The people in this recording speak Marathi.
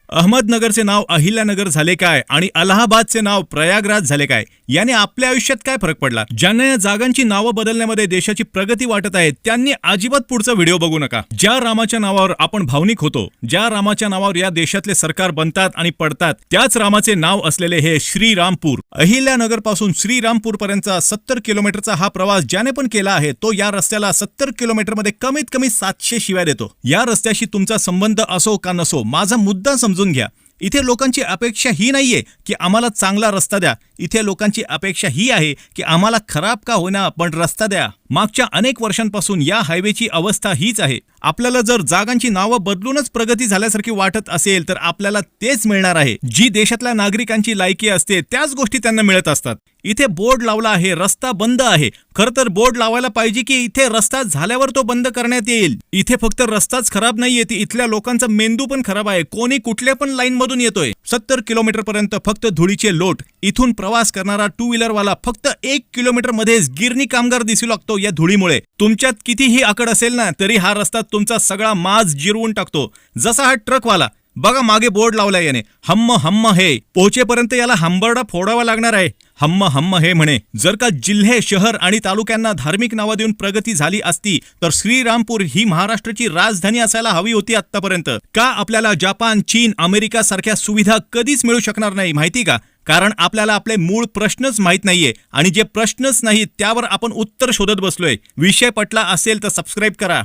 अहमदनगरचे नाव अहिल्यानगर झाले काय आणि अलाहाबादचे नाव प्रयागराज झाले काय याने आपल्या आयुष्यात काय फरक पडला? ज्यांना या जागांची नावं बदलण्यामध्ये देशाची प्रगती वाटत आहे त्यांनी अजिबात पुढचा व्हिडिओ बघू नका. ज्या रामाच्या नावावर आपण भावनिक होतो, ज्या रामाच्या नावावर या देशातले सरकार बनतात आणि पडतात, त्याच रामाचे नाव असलेले हे श्रीरामपूर. अहिल्यानगर पासून श्रीरामपूर पर्यंतचा 70 किलोमीटरचा हा प्रवास ज्याने पण केला आहे तो या रस्त्याला 70 किलोमीटरमध्ये कमीत कमी 700 शिव्या देतो. या रस्त्याशी तुमचा संबंध असो का नसो, माझा मुद्दा समजून घ्या. इथे लोकांची अपेक्षा ही नाहीये की आम्हाला चांगला रस्ता द्या. इथे लोकांची अपेक्षा ही आहे की आम्हाला खराब का होईना पण रस्ता द्या. मागच्या अनेक वर्षांपासून या हायवेची अवस्था हीच आहे. आपल्याला जर जागांची नावं बदलूनच प्रगती झाल्यासारखी वाटत असेल तर आपल्याला तेच मिळणार आहे. जी देशातल्या नागरिकांची लायकी असते त्याच गोष्टी त्यांना मिळत असतात. इथे बोर्ड लावला आहे, रस्ता बंद आहे. खरं तर बोर्ड लावायला पाहिजे की इथे रस्ता झाल्यावर तो बंद करण्यात येईल. इथे फक्त रस्ताच खराब नाहीये, इथल्या लोकांचा मेंदू पण खराब आहे. कोणी कुठल्या पण लाईन मधून येतोय. 70 किलोमीटर पर्यंत फक्त धुळीचे लोट. इथून प्रवास करणारा 2 व्हीलरवाला फक्त 1 किलोमीटर मध्येच गिरणी कामगार दिसू लागतो या धुळीमुळे. तुमच्यात कितीही आकड असेल ना तरी हा रस्ता तुमचा सगळा माज जिरवून टाकतो. जसा हा ट्रकवाला बघा मागे बोर्ड लावलाय याने, हम्म हम्म हे. पोहोचेपर्यंत याला हंबरडा फोडावा लागणार आहे. हम्म हम्म हे म्हणे. जर का जिल्हे, शहर आणि तालुक्यांना धार्मिक नावं देऊन प्रगती झाली असती तर श्रीरामपूर ही महाराष्ट्राची राजधानी असायला हवी होती आतापर्यंत. का आपल्याला जपान, चीन, अमेरिका सारख्या सुविधा कधीच मिळू शकणार नाही माहिती का? कारण आपल्याला आपले मूळ प्रश्नच माहित नाहीये आणि जे प्रश्नच नाहीत त्यावर आपण उत्तर शोधत बसलोय. विषय पटला असेल तर सबस्क्राईब करा.